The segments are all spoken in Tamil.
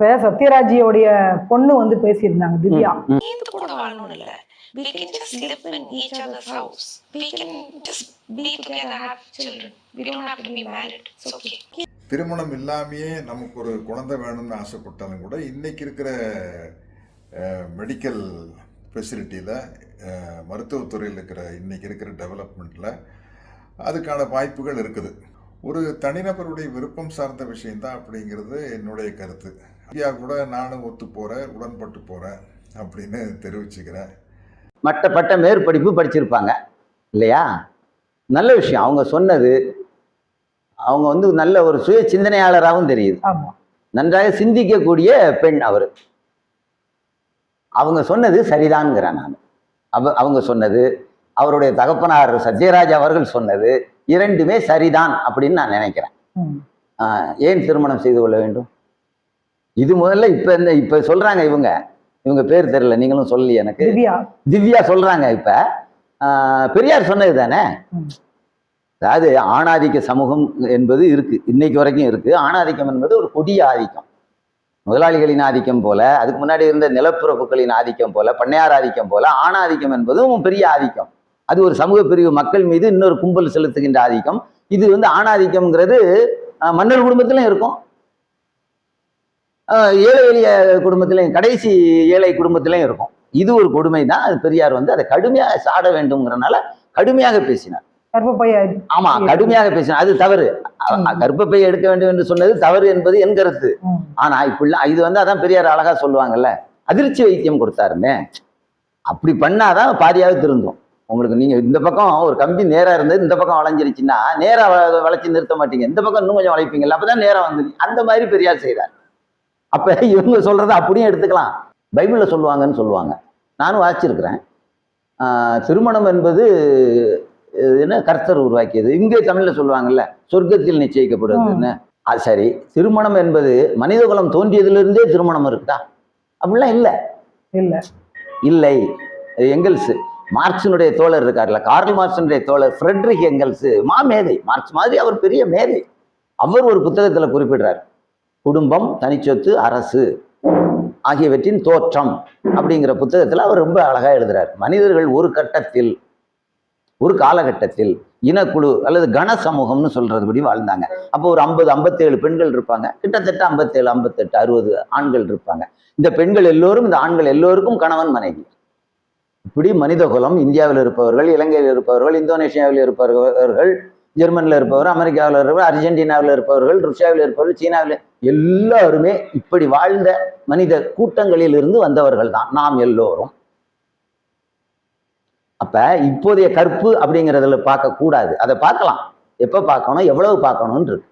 இப்ப சத்யராஜியோடைய பொண்ணு வந்து பேசியிருந்தாங்க திவ்யா. கூட வாழணும் இல்ல. We can just live in each other's house. We can just be together, have children. We don't have to be married. It's okay. திருமணம் இல்லாமையே நமக்கு ஒரு குழந்தை வேணும்னு ஆசைப்பட்டாலும் கூட இன்னைக்கு இருக்கிற மெடிக்கல் ஃபெசிலிட்டியில், மருத்துவத்துறையில் இருக்கிற இன்னைக்கு இருக்கிற டெவலப்மெண்ட்டில் அதுக்கான வாய்ப்புகள் இருக்குது. ஒரு தனிநபருடைய விருப்பம் சார்ந்த விஷயந்தான் அப்படிங்கிறது என்னுடைய கருத்து. ஐயா கூட நானும் ஒத்து போகிறேன், உடன்பட்டு போகிறேன் அப்படின்னு தெரிவிச்சுக்கிறேன். மட்டப்பட்ட மேற்படிப்பு படிச்சிருப்பாங்க இல்லையா? நல்ல விஷயம். அவங்க சொன்னது, அவங்க வந்து நல்ல ஒரு சுய சிந்தனையாளராகவும் தெரியுது. நன்றாக சிந்திக்கக்கூடிய பெண் அவர். அவங்க சொன்னது சரிதான்ங்கிறேன் நான். அவங்க சொன்னது, அவருடைய தகப்பனார் சத்யராஜ் அவர்கள் சொன்னது இரண்டுமே சரிதான் அப்படின்னு நான் நினைக்கிறேன். ஏன் திருமணம் செய்து கொள்ள வேண்டும்? இது முதல்ல இப்ப சொல்றாங்க, இவங்க பேர் தெரியல, நீங்களும் சொல்லி எனக்கு. திவ்யா சொல்றாங்க. இப்ப பெரியார் சொன்னது தானே. அதாவது ஆணாதிக்க சமூகம் என்பது இருக்கு, இன்னைக்கு வரைக்கும் இருக்கு. ஆணாதிக்கம் என்பது ஒரு கொடிய ஆதிக்கம். முதலாளிகளின் ஆதிக்கம் போல, அதுக்கு முன்னாடி இருந்த நிலப்பிரபுக்களின் ஆதிக்கம் போல, பண்ணையார் ஆதிக்கம் போல, ஆணாதிக்கம் என்பதும் பெரிய ஆதிக்கம். அது ஒரு சமூக பிரிவு மக்கள் மீது இன்னொரு கும்பல் செலுத்துகின்ற ஆதிக்கம். இது வந்து ஆணாதிக்கம்ங்கிறது மன்னர் குடும்பத்திலும் இருக்கும், ஏழை எளிய குடும்பத்திலையும், கடைசி ஏழை குடும்பத்திலையும் இருக்கும். இது ஒரு கொடுமை தான். அது பெரியார் வந்து அதை கடுமையாக சாட வேண்டும்ங்கிறனால கடுமையாக பேசினார். ஆமா, கடுமையாக பேசினார். அது தவறு. கர்ப்பப்பையை எடுக்க வேண்டும் என்று சொன்னது தவறு என்பது என் கருத்து. ஆனா இப்படிலாம் இது வந்து அதான் பெரியார் அழகா சொல்லுவாங்கல்ல, அதிர்ச்சி வைத்தியம் கொடுத்தாருமே. அப்படி பண்ணாதான் பாதியாவது திருந்தும். உங்களுக்கு நீங்க இந்த பக்கம் ஒரு கம்பி நேரா இருந்தது, இந்த பக்கம் வளைஞ்சிருச்சுன்னா நேரா வளைச்சு நிறுத்த மாட்டீங்க, இந்த பக்கம் இன்னும் கொஞ்சம் வளைப்பீங்கல்ல, அப்பதான் நேரா வந்து அந்த மாதிரி பெரியார் செய்தார். அப்ப இவங்க சொல்றதை அப்படியே எடுத்துக்கலாம். பைபிள்ல சொல்லுவாங்கன்னு சொல்லுவாங்க, நானும் வாசிச்சிருக்கிறேன். திருமணம் என்பது என்ன, கர்த்தர் உருவாக்கியது. இங்கே தமிழ்ல சொல்லுவாங்கல்ல, சொர்க்கத்தில் நிச்சயிக்கப்படுவதுன்னு. அது சரி, திருமணம் என்பது மனிதகுலம் தோன்றியதிலிருந்தே திருமணம் இருக்குதா? அப்படிலாம் இல்லை இல்லை. எங்கெல்ஸ், மார்க்சினுடைய தோழர் இருக்கார்ல, கார்ல் மார்க்சினுடைய தோழர் ஃப்ரெட்ரிக் எங்கெல்ஸ், மேதை. மார்க்ஸ் மாதிரி அவர் பெரிய மேதை. அவர் ஒரு புத்தகத்துல குறிப்பிடுறார், குடும்பம், தனிச்சொத்து, அரசு ஆகியவற்றின் தோற்றம் அப்படிங்கிற புத்தகத்துல அவர் ரொம்ப அழகா எழுதுறார். மனிதர்கள் ஒரு கட்டத்தில், ஒரு காலகட்டத்தில் இனக்குழு அல்லது கன சமூகம்னு சொல்றதுபடி வாழ்ந்தாங்க. அப்போ ஒரு 50-57 பெண்கள் இருப்பாங்க, கிட்டத்தட்ட 57-58 60 ஆண்கள் இருப்பாங்க. இந்த பெண்கள் எல்லோரும், இந்த ஆண்கள் எல்லோருக்கும் கணவன் மனைவி. இப்படி மனிதகுலம், இந்தியாவில் இருப்பவர்கள், இலங்கையில் இருப்பவர்கள், இந்தோனேஷியாவில் இருப்பவர்கள், ஜெர்மனியில் இருப்பவர்கள், அமெரிக்காவில் இருப்பவர்கள், அர்ஜென்டினாவில் இருப்பவர்கள், ருஷ்யாவில் இருப்பவர்கள், சீனாவில், எல்லாருமே இப்படி வாழ்ந்த மனித கூட்டங்களில் இருந்து வந்தவர்கள் தான் நாம் எல்லோரும். அப்ப இப்போதைய கற்பு அப்படிங்கிறதுல பார்க்க கூடாது. அதை பார்க்கலாம், எப்ப பார்க்கணும், எவ்வளவு பார்க்கணும்னு இருக்கு.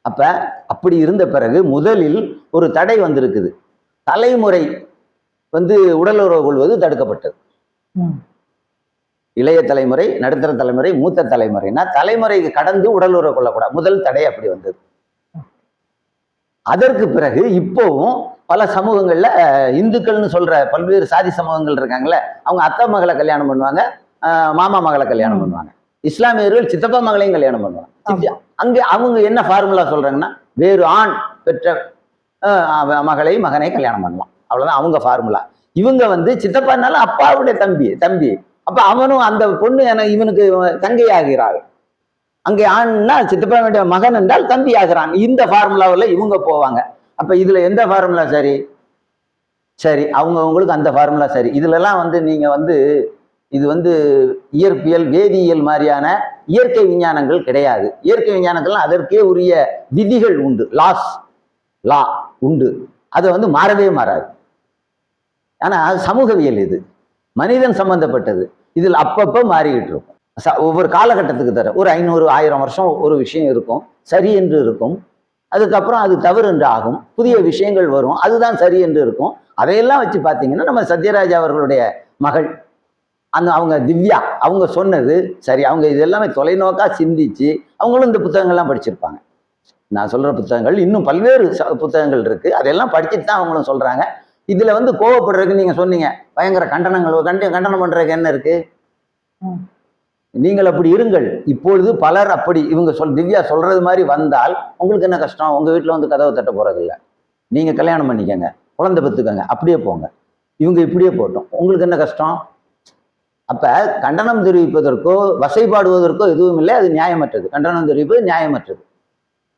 அப்ப அப்படி இருந்த பிறகு முதலில் ஒரு தடை வந்திருக்குது. தலைமுறை வந்து உடலுறவு கொள்வது தடுக்கப்பட்டது. இளைய தலைமுறை, நடுத்தர தலைமுறை, மூத்த தலைமுறைனா தலைமுறைக்கு கடந்து உடலுறவு கொள்ளக்கூடாது. முதல் தடை அப்படி வந்தது. அதற்கு பிறகு இப்போவும் பல சமூகங்கள்ல இந்துக்கள்னு சொல்ற பல்வேறு சாதி சமூகங்கள் இருக்காங்கல்ல, அவங்க அத்தை மகளை கல்யாணம் பண்ணுவாங்க, மாமா மகளை கல்யாணம் பண்ணுவாங்க. இஸ்லாமியர்கள் சித்தப்பா மகளையும் கல்யாணம் பண்ணுவாங்க. அங்க அவங்க என்ன ஃபார்முலா சொல்றாங்கன்னா, வேறு ஆண் பெற்ற மகளை மகனை கல்யாணம் பண்ணலாம், அவ்வளவுதான் அவங்க ஃபார்முலா. இவங்க வந்து சித்தப்பானாலும் அப்பாவுடைய தம்பி, அப்ப அவனும் அந்த பொண்ணு இவனுக்கு தங்கை ஆகிறாள். அங்கே ஆண்னா சித்தப்பா வேண்டிய மகன் என்றால் தம்பி ஆகிறான். இந்த ஃபார்முலாவில் இவங்க போவாங்க. அப்ப இதுல எந்த ஃபார்முலா சரி? அவங்களுக்கு அந்த ஃபார்முலா சரி. இதுலலாம் வந்து நீங்க வந்து இது வந்து இயற்பியல், வேதியியல் மாதிரியான இயற்கை விஞ்ஞானங்கள் கிடையாது. இயற்கை விஞ்ஞானங்கள்லாம் அதற்கே உரிய விதிகள் உண்டு, லா உண்டு. அதை வந்து மாறவே மாறாது. ஆனா சமூகவியல் இது மனிதன் சம்பந்தப்பட்டது. இதில் அப்பப்போ மாறிக்கிட்டு இருக்கும். ஒவ்வொரு காலகட்டத்துக்கு தர ஒரு 500-1000 வருஷம் ஒரு விஷயம் இருக்கும், சரி என்று இருக்கும். அதுக்கப்புறம் அது தவறு என்று ஆகும், புதிய விஷயங்கள் வரும், அதுதான் சரி என்று இருக்கும். அதையெல்லாம் வச்சு பார்த்தீங்கன்னா நம்ம சத்யராஜ் அவர்களுடைய மகள் அவங்க திவ்யா, அவங்க சொன்னது சரி. அவங்க இது எல்லாமே தொலைநோக்கா சிந்திச்சு அவங்களும் இந்த புத்தகங்கள்லாம் படிச்சிருப்பாங்க. நான் சொல்ற புத்தகங்கள் இன்னும் பல்வேறு புத்தகங்கள் இருக்கு, அதெல்லாம் படிச்சுட்டு தான் அவங்களும் சொல்றாங்க. இதுல வந்து கோவப்படுறதுக்கு நீங்க சொன்னீங்க பயங்கர கண்டனம் பண்றதுக்கு என்ன இருக்கு? நீங்கள் அப்படி இருங்கள். இப்பொழுது பலர் அப்படி திவ்யா சொல்றது மாதிரி வந்தால் உங்களுக்கு என்ன கஷ்டம்? உங்க வீட்டுல வந்து கதவை தட்ட போறது இல்லை. நீங்கள் கல்யாணம் பண்ணிக்கங்க, குழந்தை பெற்றுக்கங்க, அப்படியே போங்க. இவங்க இப்படியே போட்டோம், உங்களுக்கு என்ன கஷ்டம்? அப்போ கண்டனம் தெரிவிப்பதற்கோ வசைபாடுவதற்கோ எதுவும் இல்லை, அது நியாயமற்றது. கண்டனம் தெரிவிப்பது நியாயமற்றது.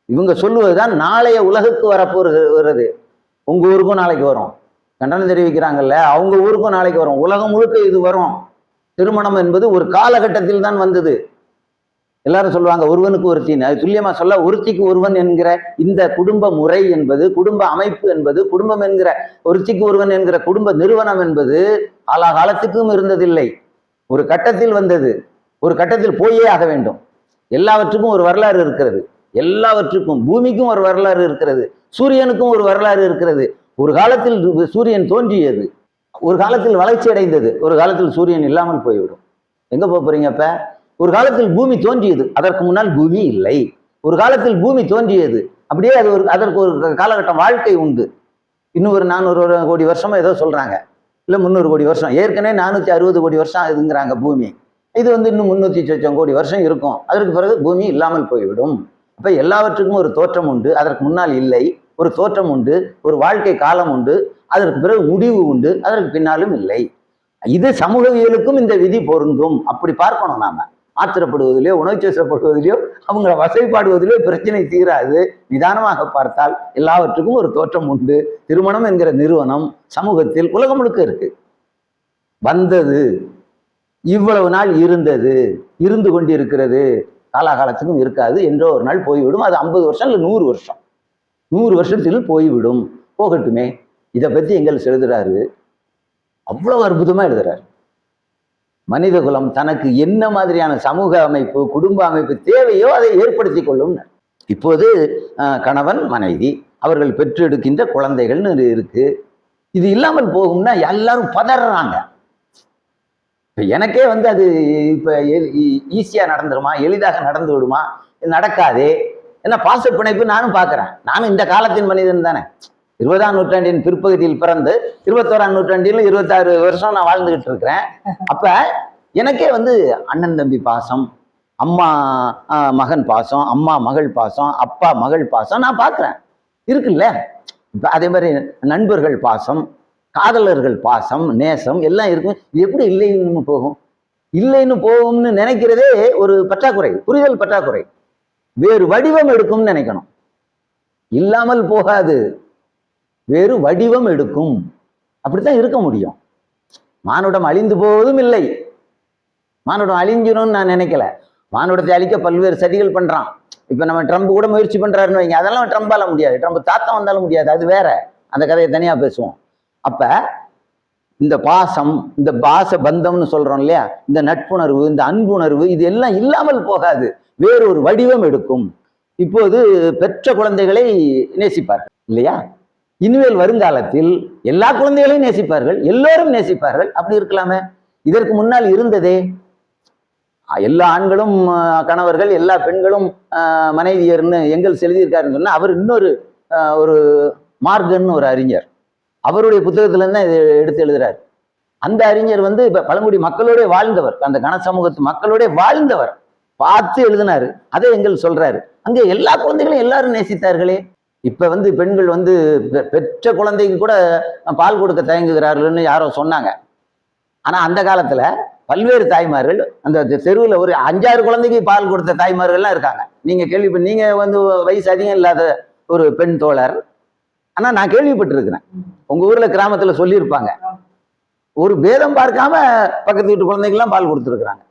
இவங்க சொல்லுவதுதான் நாளைய உலகுக்கு வரப்போகிறது. உங்கள் ஊருக்கும் நாளைக்கு வரும். கண்டனம் தெரிவிக்கிறாங்கல்ல, அவங்க ஊருக்கும் நாளைக்கு வரும். உலகம் முழுக்க இது வரும். திருமணம் என்பது ஒரு காலகட்டத்தில் தான் வந்தது. எல்லாரும் சொல்லுவாங்க ஒருவனுக்கு ஒருத்தின்னு. அது துல்லியமா சொல்ல, ஒருத்திக்கு ஒருவன் என்கிற இந்த குடும்ப முறை என்பது, குடும்ப அமைப்பு என்பது, குடும்பம் என்கிற ஒருத்திக்கு ஒருவன் என்கிற குடும்ப நிறுவனம் என்பது காலகாலத்துக்கும் இருந்ததில்லை. ஒரு கட்டத்தில் வந்தது, ஒரு கட்டத்தில் போயே ஆக வேண்டும். எல்லாவற்றுக்கும் ஒரு வரலாறு இருக்கிறது. எல்லாவற்றுக்கும், பூமிக்கும் ஒரு வரலாறு இருக்கிறது, சூரியனுக்கும் ஒரு வரலாறு இருக்கிறது. ஒரு காலத்தில் சூரியன் தோன்றியது, ஒரு காலத்தில் வளர்ச்சி அடைந்தது, ஒரு காலத்தில் சூரியன் இல்லாமல் போய்விடும். எங்க போறீங்க? அப்ப ஒரு காலத்தில் பூமி தோன்றியது, அதற்கு முன்னால் பூமி இல்லை. ஒரு காலத்தில் பூமி தோன்றியது, அப்படியே அது அதற்கு ஒரு காலகட்டம் வாழ்க்கை உண்டு. இன்னும் ஒரு 400 கோடி வருஷமா ஏதோ சொல்றாங்க, இல்லை 300 கோடி வருஷம். ஏற்கனவே 460 கோடி வருஷம் ஆகுதுங்கிறாங்க பூமி. இது இன்னும் 300 சொச்சம் கோடி வருஷம் இருக்கும். அதற்கு பிறகு பூமி இல்லாமல் போய்விடும். அப்ப எல்லாவற்றுக்கும் ஒரு தோற்றம் உண்டு, அதற்கு முன்னால் இல்லை. ஒரு தோற்றம் உண்டு, ஒரு வாழ்க்கை காலம் உண்டு, அதற்கு பிறகு முடிவு உண்டு, அதற்கு பின்னாலும் இல்லை. இது சமூகவியலுக்கும் இந்த விதி பொருந்தும். அப்படி பார்க்கணும். நாம ஆத்திரப்படுவதிலையோ உணர்ச்சி வசப்படுவதிலையோ அவங்கள வசைப்பாடுவதிலையோ பிரச்சனை தீராது. நிதானமாக பார்த்தால் எல்லாவற்றுக்கும் ஒரு தோற்றம் உண்டு. திருமணம் என்கிற நிறுவனம் சமூகத்தில் உலகம் முழுக்க இருக்கு. வந்தது, இவ்வளவு நாள் இருந்தது, இருந்து கொண்டிருக்கிறது, காலாகாலத்துக்கும் இருக்காது. என்றோ ஒரு நாள் போய்விடும். அது 50 வருஷம் இல்லை 100 வருஷம், 100 வருஷத்தில் போய்விடும். போகட்டுமே. இதை பத்தி எங்கெல்ஸ் எழுதுறாரு, அவ்வளவு அற்புதமா எழுதுறாரு. மனித குலம் தனக்கு என்ன மாதிரியான சமூக அமைப்பு, குடும்ப அமைப்பு தேவையோ அதை ஏற்படுத்தி கொள்ளும். இப்போது கணவன் மனைவி அவர்கள் பெற்றெடுக்கின்ற குழந்தைகள்னு இருக்கு. இது இல்லாமல் போகும்னா எல்லாரும் பதறாங்க. இப்ப எனக்கே அது இப்ப ஈஸியா நடந்துருமா, எளிதாக நடந்து விடுமா? நடக்காதே. ஏன்னா பாச பிணைப்பு நானும் பார்க்கிறேன். நானும் இந்த காலத்தின் மனிதன் தானே. 20ஆம் நூற்றாண்டின் பிற்பகுதியில் பிறந்து 21ஆம் நூற்றாண்டில் 26 வருஷம் நான் வாழ்ந்துகிட்டு இருக்கிறேன். அப்ப எனக்கே அண்ணன் தம்பி பாசம், அம்மா மகன் பாசம், அம்மா மகள் பாசம், அப்பா மகள் பாசம் நான் பார்க்கிறேன், இருக்குல்ல. இப்ப அதே மாதிரி நண்பர்கள் பாசம், காதலர்கள் பாசம், நேசம் எல்லாம் இருக்கும். இது எப்படி இல்லைன்னு போகும்? இல்லைன்னு போகும்னு நினைக்கிறதே ஒரு பற்றாக்குறை, புரிதல் பற்றாக்குறை. வேறு வடிவம் எடுக்கும்னு நினைக்கணும். இல்லாமல் போகாது, வேறு வடிவம் எடுக்கும். அப்படித்தான் இருக்க முடியும். மானுடம் அழிந்து போவதும் இல்லை. மானுடம் அழிஞ்சிடும்னு நான் நினைக்கல. மானுடத்தை அழிக்க பல்வேறு சதிகள் பண்றான். இப்ப நம்ம ட்ரம்ப் கூட முயற்சி பண்றாருன்னு வைங்க, அதெல்லாம் ட்ரம்பால முடியாது. ட்ரம்ப் தாத்தா வந்தாலும் முடியாது, அது வேற. அந்த கதையை தனியா பேசுவோம். அப்ப இந்த பாசம், இந்த பாச பந்தம்னு சொல்றோம் இல்லையா, இந்த நட்புணர்வு, இந்த அன்புணர்வு, இது எல்லாம் இல்லாமல் போகாது, வேறு ஒரு வடிவம் எடுக்கும். இப்போது பெற்ற குழந்தைகளை நேசிப்பார்கள் இல்லையா? இனிமேல் வருங்காலத்தில் எல்லா குழந்தைகளையும் நேசிப்பார்கள், எல்லோரும் நேசிப்பார்கள். அப்படி இருக்கலாமே. இதற்கு முன்னால் இருந்ததே, எல்லா ஆண்களும் கணவர்கள், எல்லா பெண்களும் மனைவியர்னு எங்கெல்ஸ் எழுதியிருக்காருன்னு சொன்னா, அவர் இன்னொரு ஒரு மார்கன் ஒரு அறிஞர், அவருடைய புத்தகத்துல இருந்து இதை எடுத்து எழுதுறாரு. அந்த அறிஞர் இப்ப பழங்குடி மக்களோட வாழ்ந்தவர், அந்த கன சமூகத்து மக்களோட வாழ்ந்தவர், பார்த்து எழுதினாரு. அதை எங்கெல்ஸ் சொல்றாரு. அங்கே எல்லா குழந்தைகளையும் எல்லாரும் நேசித்தார்களே. இப்ப பெண்கள் பெற்ற குழந்தைக்கு கூட பால் கொடுக்க தயங்குகிறார்கள்னு யாரோ சொன்னாங்க. ஆனா அந்த காலத்துல பல்வேறு தாய்மார்கள், அந்த தெருவில் ஒரு 5-6 குழந்தைக்கு பால் கொடுத்த தாய்மார்கள்லாம் இருக்காங்க. நீங்க நீங்க வயசு அதிகம் இல்லாத ஒரு பெண் தோழர், ஆனா நான் கேள்விப்பட்டிருக்கிறேன். உங்க ஊர்ல கிராமத்துல சொல்லியிருப்பாங்க, ஒரு பேதம் பார்க்காம பக்கத்து வீட்டு குழந்தைக்கெல்லாம் பால் கொடுத்துருக்குறாங்க.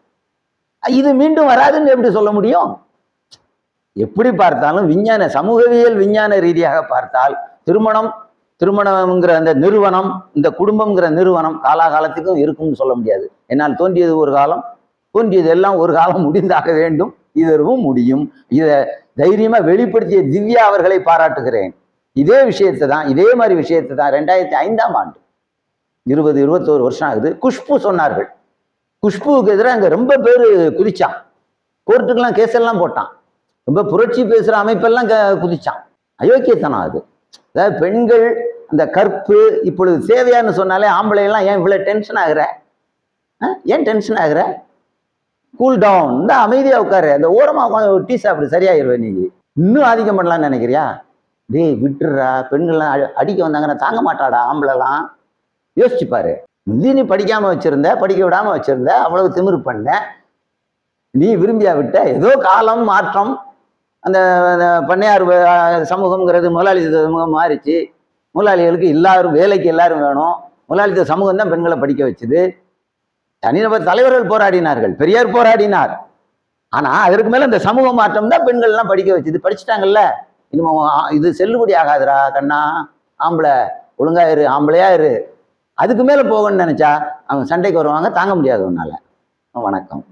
இது மீண்டும் வராதுன்னு எப்படி சொல்ல முடியும்? எப்படி பார்த்தாலும் விஞ்ஞான சமூகவியல் விஞ்ஞான ரீதியாக பார்த்தால் திருமணம்ங்கிற அந்த நிறுவனம், இந்த குடும்பம்ங்கிற நிறுவனம் காலாகாலத்துக்கும் இருக்கும்னு சொல்ல முடியாது. என்னால் தோன்றியது ஒரு காலம், தோன்றியது எல்லாம் ஒரு காலம் முடிந்தாக வேண்டும். இதுவும் முடியும். இதை தைரியமா வெளிப்படுத்திய திவ்யா அவர்களை பாராட்டுகிறேன். இதே விஷயத்தை தான், இதே மாதிரி விஷயத்தை தான் 2005ஆம் ஆண்டு 20-21 வருஷம் ஆகுது, குஷ்பு சொன்னார்கள். குஷ்புவுக்கு எதிராக அங்க ரொம்ப பேர் குதிச்சான், கோர்ட்டுக்கெல்லாம் கேஸ் எல்லாம் போட்டான், ரொம்ப புரட்சி பேசுற அமைப்பெல்லாம் குதிச்சான். அயோக்கியத்தனம் அது. அதாவது பெண்கள் அந்த கற்பு இப்பொழுது தேவையான்னு சொன்னாலே ஆம்பளை எல்லாம் ஏன் இவ்வளவு டென்ஷன் ஆகுற, ஏன் டென்ஷன் ஆகுற, கூல் டவுன், இந்த அமைதியா உட்காரு, அந்த ஓரமா உட்காந்து டீ சாப்பிடு, சரியாயிருவேன். நீ இன்னும் ஆதிக்கம் பண்ணலாம்னு நினைக்கிறியா? டேய் விட்டுறா, பெண்கள்லாம் அடிக்க வந்தாங்கன்னா தாங்க மாட்டாடா ஆம்பளைலாம். யோசிச்சுப்பாரு. நீ படிக்காம வச்சிருந்த, படிக்க விடாம வச்சிருந்த, அவ்வளவு திமிரு பண்ண, நீ விரும்பியா விட்ட. ஏதோ காலம் மாற்றம், அந்த பண்ணையார் சமூகம்ங்கிறது முதலாளித்துவ சமூகம் மாறிச்சு. முதலாளிகளுக்கு எல்லாரும் வேலைக்கு எல்லாரும் வேணும். முதலாளித்துவ சமூகம் தான் பெண்களை படிக்க வச்சுது. தனிநபர் தலைவர்கள் போராடினார்கள், பெரியார் போராடினார். ஆனா அதற்கு மேல இந்த சமூக மாற்றம் தான் பெண்கள்லாம் படிக்க வச்சுது. படிச்சுட்டாங்கல்ல, இன்னும் இது செல்லுபடி ஆகாதுடா கண்ணா, ஆம்பளை ஒழுங்கா இரு, ஆம்பளையா இரு. அதுக்கு மேல போகணும்னு நினைச்சா அவங்க சண்டைக்கு வருவாங்க, தாங்க முடியாது உன்னால. வணக்கம்.